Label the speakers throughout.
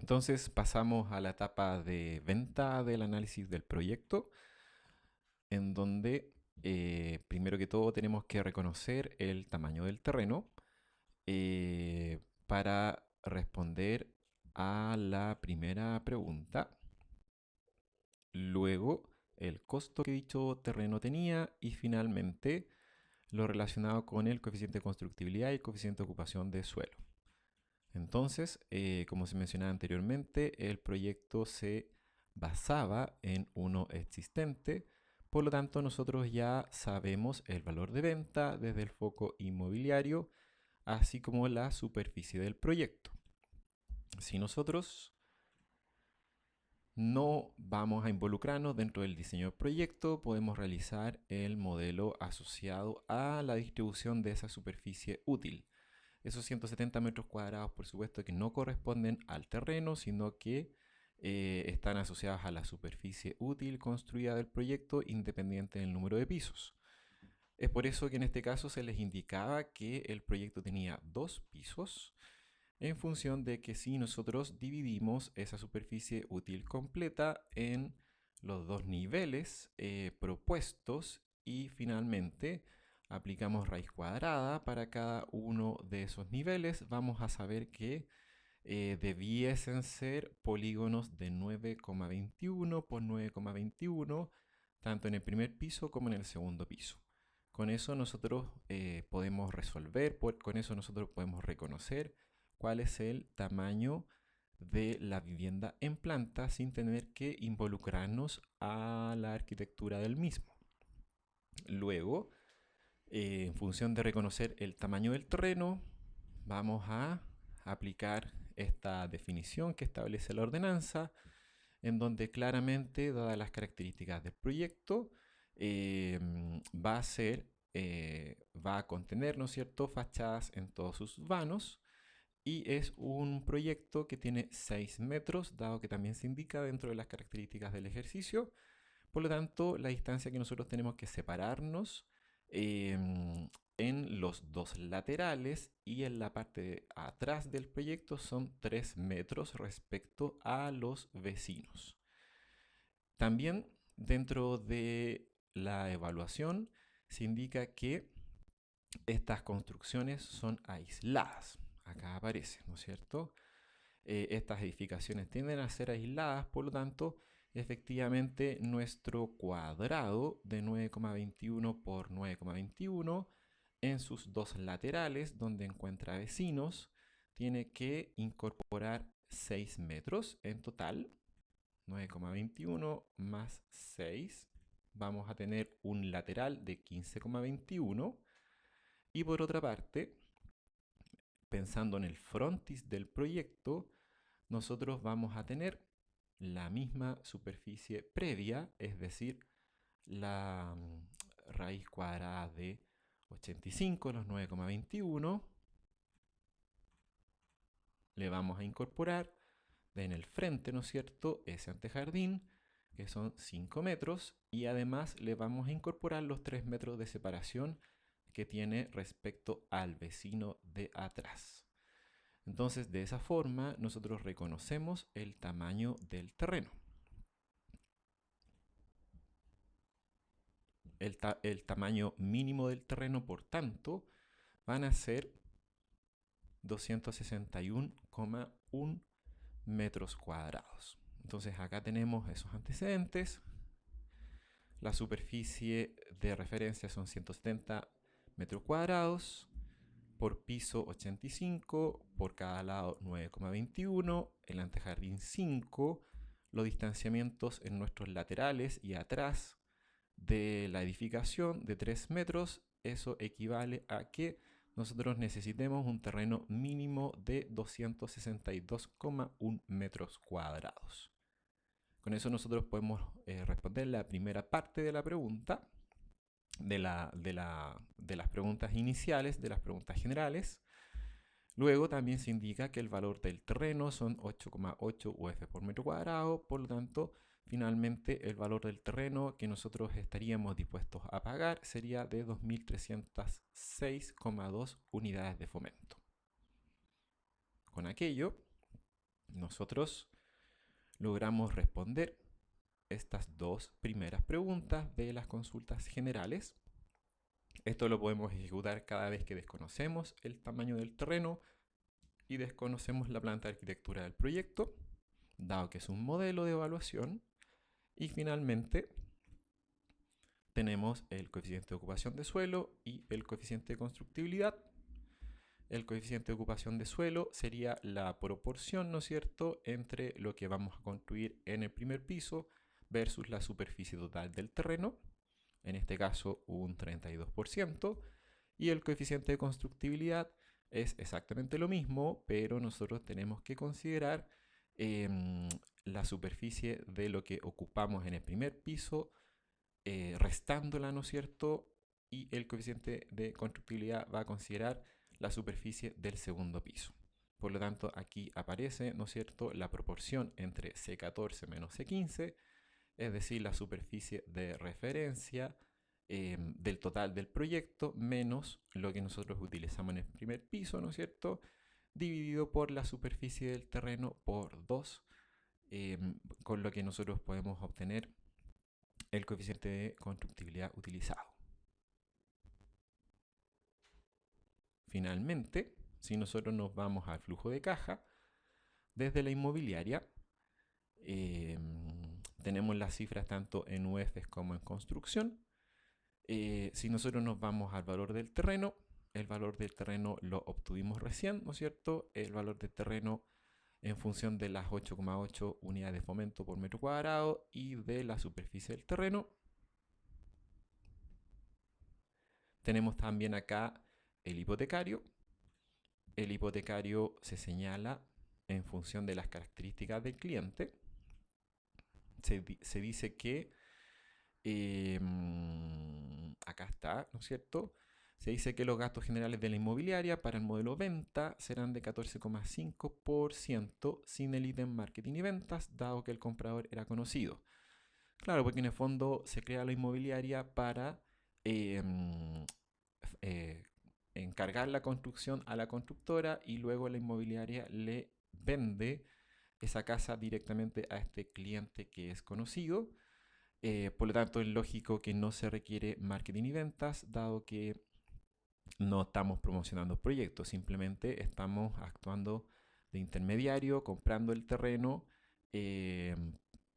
Speaker 1: Entonces pasamos a la etapa de venta del análisis del proyecto, en donde primero que todo tenemos que reconocer el tamaño del terreno para responder a la primera pregunta. Luego, el costo que dicho terreno tenía y finalmente lo relacionado con el coeficiente de constructibilidad y el coeficiente de ocupación de suelo. Entonces, como se mencionaba anteriormente, el proyecto se basaba en uno existente, por lo tanto nosotros ya sabemos el valor de venta desde el foco inmobiliario, así como la superficie del proyecto. Si nosotros no vamos a involucrarnos dentro del diseño del proyecto, podemos realizar el modelo asociado a la distribución de esa superficie útil. Esos 170 metros cuadrados, por supuesto, que no corresponden al terreno, sino que están asociados a la superficie útil construida del proyecto, independiente del número de pisos. Es por eso que en este caso se les indicaba que el proyecto tenía 2 pisos, en función de que si nosotros dividimos esa superficie útil completa en los 2 niveles propuestos y finalmente aplicamos raíz cuadrada para cada uno de esos niveles, vamos a saber que debiesen ser polígonos de 9,21 por 9,21, tanto en el primer piso como en el segundo piso. Con eso nosotros podemos resolver, con eso nosotros podemos reconocer cuál es el tamaño de la vivienda en planta sin tener que involucrarnos a la arquitectura del mismo. Luego, en función de reconocer el tamaño del terreno, vamos a aplicar esta definición que establece la ordenanza, en donde claramente, dadas las características del proyecto, va a ser, va a contener, ¿no es cierto?, fachadas en todos sus vanos, y es un proyecto que tiene 6 metros, dado que también se indica dentro de las características del ejercicio. Por lo tanto, la distancia que nosotros tenemos que separarnos en los dos laterales y en la parte de atrás del proyecto son 3 metros respecto a los vecinos. También dentro de la evaluación se indica que estas construcciones son aisladas. Acá aparece, ¿no es cierto? Estas edificaciones tienden a ser aisladas, por lo tanto, efectivamente nuestro cuadrado de 9,21 por 9,21 en sus dos laterales, donde encuentra vecinos, tiene que incorporar 6 metros en total. 9,21 más 6, vamos a tener un lateral de 15,21. Y por otra parte, pensando en el frontis del proyecto, nosotros vamos a tener la misma superficie previa, es decir, la raíz cuadrada de 85, los 9,21. Le vamos a incorporar en el frente, ¿no es cierto?, ese antejardín, que son 5 metros, y además le vamos a incorporar los 3 metros de separación que tiene respecto al vecino de atrás. Entonces, de esa forma, nosotros reconocemos el tamaño del terreno. El tamaño mínimo del terreno, por tanto, van a ser 261,1 metros cuadrados. Entonces, acá tenemos esos antecedentes. La superficie de referencia son 170 metros cuadrados. Por piso 85, por cada lado 9,21, el antejardín 5, los distanciamientos en nuestros laterales y atrás de la edificación de 3 metros, eso equivale a que nosotros necesitemos un terreno mínimo de 262,1 metros cuadrados. Con eso nosotros podemos responder la primera parte de la pregunta, de las preguntas iniciales, de las preguntas generales. Luego también se indica que el valor del terreno son 8,8 UF por metro cuadrado, por lo tanto, finalmente el valor del terreno que nosotros estaríamos dispuestos a pagar sería de 2.306,2 unidades de fomento. Con aquello, Nosotros logramos responder estas dos primeras preguntas de las consultas generales. Esto lo podemos ejecutar cada vez que desconocemos el tamaño del terreno y desconocemos la planta de arquitectura del proyecto, dado que es un modelo de evaluación. Y finalmente tenemos el coeficiente de ocupación de suelo y el coeficiente de constructibilidad. El coeficiente de ocupación de suelo sería la proporción, ¿no es cierto?, entre lo que vamos a construir en el primer piso versus la superficie total del terreno, en este caso un 32%, y el coeficiente de constructibilidad es exactamente lo mismo, pero nosotros tenemos que considerar la superficie de lo que ocupamos en el primer piso, restándola, ¿no es cierto?, y el coeficiente de constructibilidad va a considerar la superficie del segundo piso. Por lo tanto, aquí aparece, ¿no es cierto?, la proporción entre C14 menos C15, es decir, la superficie de referencia del total del proyecto menos lo que nosotros utilizamos en el primer piso, ¿no es cierto?, dividido por la superficie del terreno por 2, con lo que nosotros podemos obtener el coeficiente de constructibilidad utilizado. Finalmente, si nosotros nos vamos al flujo de caja, desde la inmobiliaria, tenemos las cifras tanto en UFs como en construcción. Si nosotros nos vamos al valor del terreno, el valor del terreno lo obtuvimos recién, ¿no es cierto? El valor del terreno en función de las 8,8 unidades de fomento por metro cuadrado y de la superficie del terreno. Tenemos también acá el hipotecario. El hipotecario se señala en función de las características del cliente. Se dice que acá está, ¿no es cierto? Se dice que los gastos generales de la inmobiliaria para el modelo venta serán de 14,5% sin el ítem marketing y ventas, dado que el comprador era conocido. Claro, porque en el fondo se crea la inmobiliaria para encargar la construcción a la constructora y luego la inmobiliaria le vende esa casa directamente a este cliente que es conocido. Por lo tanto, es lógico que no se requiere marketing y ventas, dado que no estamos promocionando proyectos, simplemente estamos actuando de intermediario, comprando el terreno,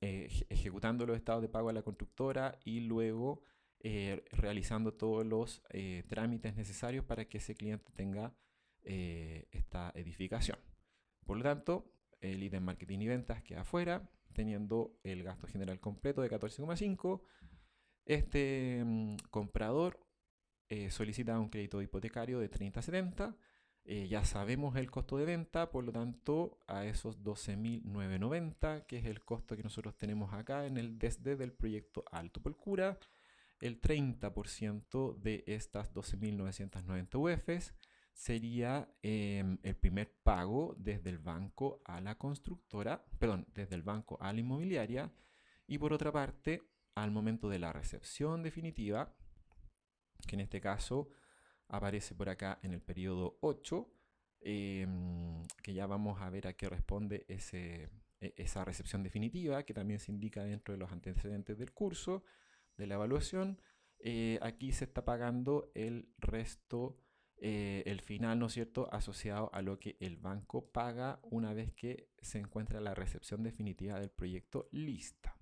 Speaker 1: ejecutando los estados de pago a la constructora y luego realizando todos los trámites necesarios para que ese cliente tenga esta edificación. Por lo tanto, el ítem marketing y ventas queda afuera, teniendo el gasto general completo de 14,5. Este comprador solicita un crédito hipotecario de 30-70. Ya sabemos el costo de venta, por lo tanto, a esos 12.990, que es el costo que nosotros tenemos acá en el desde del proyecto Alto Polcura, el 30% de estas 12.990 UFs sería el primer pago desde el banco a la constructora, perdón, desde el banco a la inmobiliaria, y por otra parte, al momento de la recepción definitiva, que en este caso aparece por acá en el periodo 8, que ya vamos a ver a qué responde esa recepción definitiva, que también se indica dentro de los antecedentes del curso, de la evaluación. Aquí se está pagando el resto, el final, ¿no es cierto?, asociado a lo que el banco paga una vez que se encuentra la recepción definitiva del proyecto lista.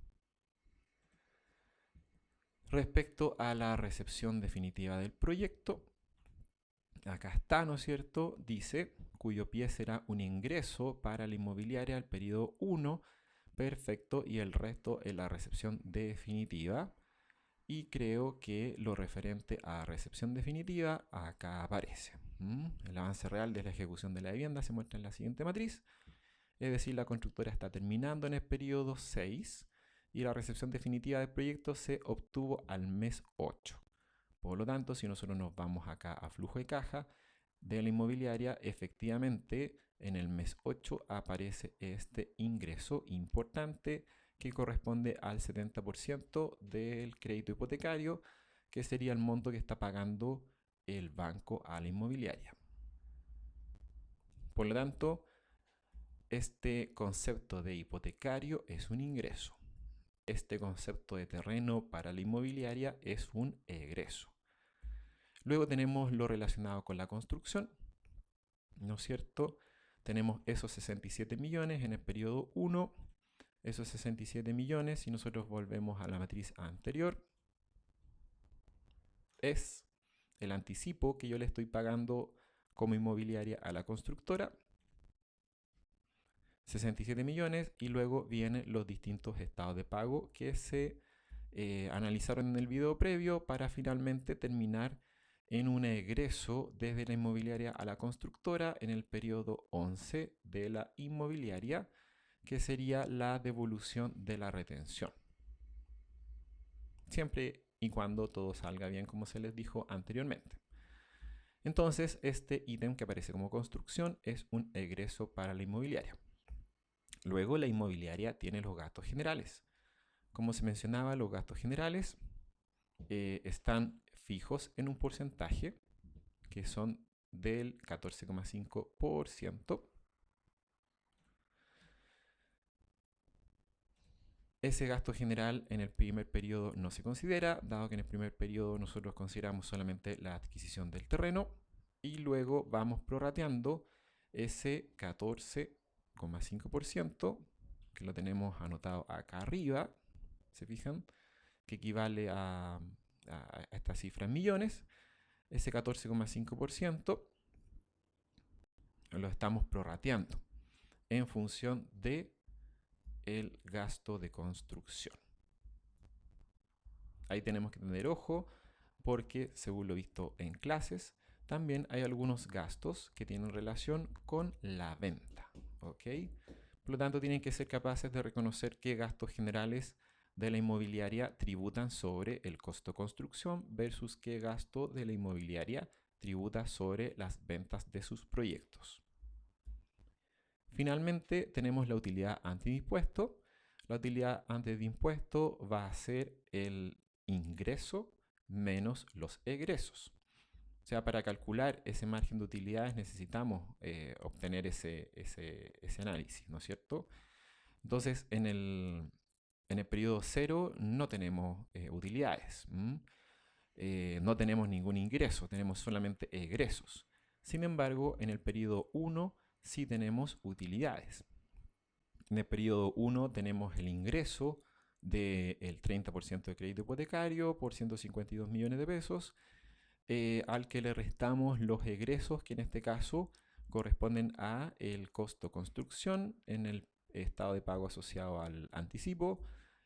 Speaker 1: Respecto a la recepción definitiva del proyecto, acá está, ¿no es cierto?, dice, cuyo pie será un ingreso para la inmobiliaria al periodo 1, perfecto, y el resto en la recepción definitiva. Y creo que lo referente a recepción definitiva acá aparece. El avance real de la ejecución de la vivienda se muestra en la siguiente matriz. Es decir, la constructora está terminando en el periodo 6 y la recepción definitiva del proyecto se obtuvo al mes 8. Por lo tanto, si nosotros nos vamos acá a flujo de caja de la inmobiliaria, efectivamente en el mes 8 aparece este ingreso importante que corresponde al 70% del crédito hipotecario, que sería el monto que está pagando el banco a la inmobiliaria. Por lo tanto, este concepto de hipotecario es un ingreso. Este concepto de terreno para la inmobiliaria es un egreso. Luego tenemos lo relacionado con la construcción, ¿no es cierto? Tenemos esos 67 millones en el periodo 1, esos 67 millones, si nosotros volvemos a la matriz anterior, es el anticipo que yo le estoy pagando como inmobiliaria a la constructora, 67 millones, y luego vienen los distintos estados de pago que se analizaron en el video previo para finalmente terminar en un egreso desde la inmobiliaria a la constructora en el periodo 11 de la inmobiliaria, que sería la devolución de la retención. Siempre y cuando todo salga bien, como se les dijo anteriormente. Entonces, este ítem que aparece como construcción es un egreso para la inmobiliaria. Luego, la inmobiliaria tiene los gastos generales. Como se mencionaba, los gastos generales están fijos en un porcentaje que son del 14,5%. Ese gasto general en el primer periodo no se considera, dado que en el primer periodo nosotros consideramos solamente la adquisición del terreno y luego vamos prorrateando ese 14,5% que lo tenemos anotado acá arriba, ¿se fijan? Que equivale a esta cifra en millones. Ese 14,5% lo estamos prorrateando en función de el gasto de construcción. Ahí tenemos que tener ojo porque, según lo visto en clases, también hay algunos gastos que tienen relación con la venta, ¿ok? Por lo tanto, tienen que ser capaces de reconocer qué gastos generales de la inmobiliaria tributan sobre el costo de construcción versus qué gasto de la inmobiliaria tributa sobre las ventas de sus proyectos. Finalmente, tenemos la utilidad antes de impuesto. La utilidad antes de impuesto va a ser el ingreso menos los egresos. O sea, para calcular ese margen de utilidades necesitamos obtener ese análisis, ¿no es cierto? Entonces, en el periodo 0 no tenemos utilidades, no tenemos ningún ingreso, tenemos solamente egresos. Sin embargo, en el periodo 1 sí tenemos utilidades. En el periodo 1 tenemos el ingreso del 30% de crédito hipotecario por 152 millones de pesos, al que le restamos los egresos, que en este caso corresponden a el costo construcción en el estado de pago asociado al anticipo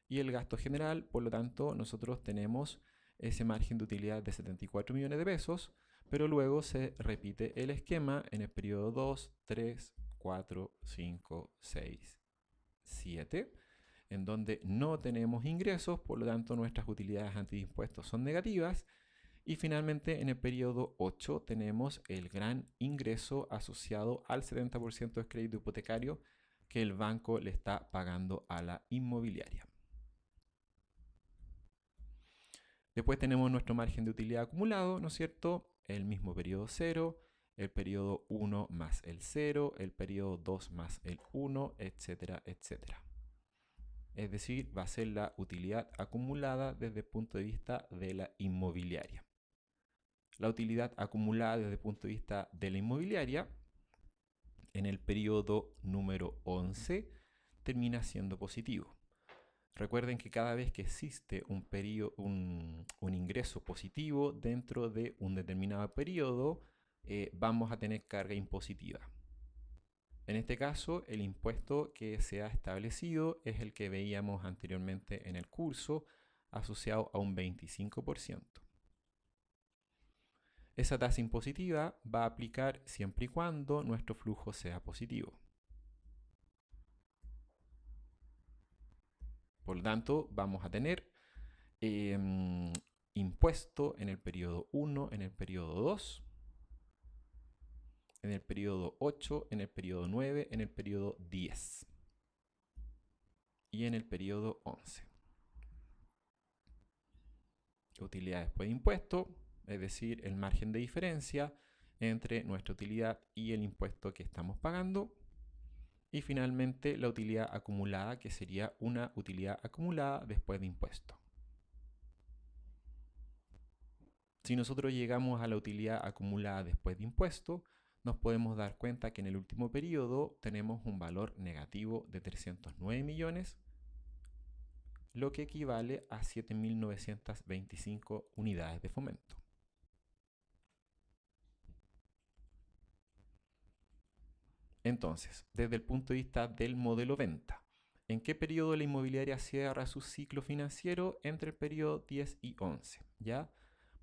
Speaker 1: y el gasto general. Por lo tanto, nosotros tenemos ese margen de utilidad de 74 millones de pesos, pero luego se repite el esquema en el periodo 2, 3, 4, 5, 6, 7, en donde no tenemos ingresos, por lo tanto nuestras utilidades antes de impuestos son negativas. Y finalmente en el periodo 8 tenemos el gran ingreso asociado al 70% de crédito hipotecario que el banco le está pagando a la inmobiliaria. Después tenemos nuestro margen de utilidad acumulado, ¿no es cierto? El mismo periodo 0, el periodo 1 más el 0, el periodo 2 más el 1, etcétera, etcétera. Es decir, va a ser la utilidad acumulada desde el punto de vista de la inmobiliaria. La utilidad acumulada desde el punto de vista de la inmobiliaria en el periodo número 11 termina siendo positivo. Recuerden que cada vez que existe un ingreso positivo dentro de un determinado periodo, vamos a tener carga impositiva. En este caso, el impuesto que se ha establecido es el que veíamos anteriormente en el curso, asociado a un 25%. Esa tasa impositiva va a aplicar siempre y cuando nuestro flujo sea positivo. Por lo tanto, vamos a tener impuesto en el periodo 1, en el periodo 2, en el periodo 8, en el periodo 9, en el periodo 10 y en el periodo 11. Utilidad después de impuesto, es decir, el margen de diferencia entre nuestra utilidad y el impuesto que estamos pagando. Y finalmente la utilidad acumulada, que sería una utilidad acumulada después de impuesto. Si nosotros llegamos a la utilidad acumulada después de impuesto, nos podemos dar cuenta que en el último periodo tenemos un valor negativo de 309 millones, lo que equivale a 7.925 unidades de fomento. Entonces, desde el punto de vista del modelo venta, ¿en qué periodo la inmobiliaria cierra su ciclo financiero? Entre el periodo 10 y 11, ¿ya?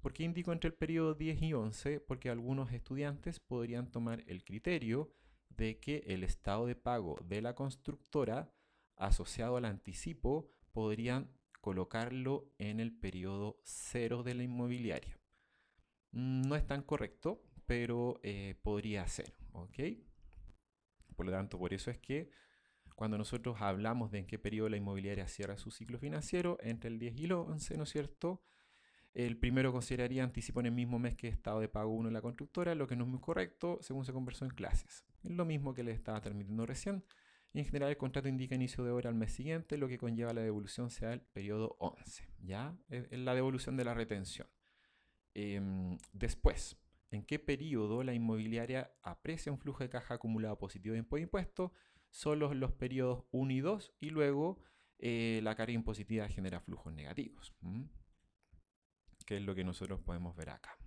Speaker 1: ¿Por qué indico entre el periodo 10 y 11? Porque algunos estudiantes podrían tomar el criterio de que el estado de pago de la constructora asociado al anticipo podrían colocarlo en el periodo 0 de la inmobiliaria. No es tan correcto, pero podría ser, ¿ok? Por lo tanto, por eso es que cuando nosotros hablamos de en qué periodo la inmobiliaria cierra su ciclo financiero, entre el 10 y el 11, ¿no es cierto? El primero consideraría anticipo en el mismo mes que estado de pago 1 en la constructora, lo que no es muy correcto según se conversó en clases. Es lo mismo que les estaba transmitiendo recién. Y en general el contrato indica inicio de obra al mes siguiente, lo que conlleva la devolución sea el periodo 11. ¿Ya? Es la devolución de la retención. Después, ¿en qué periodo la inmobiliaria aprecia un flujo de caja acumulado positivo de impuesto? Son los periodos 1 y 2 y luego la carga impositiva genera flujos negativos. Que es lo que nosotros podemos ver acá.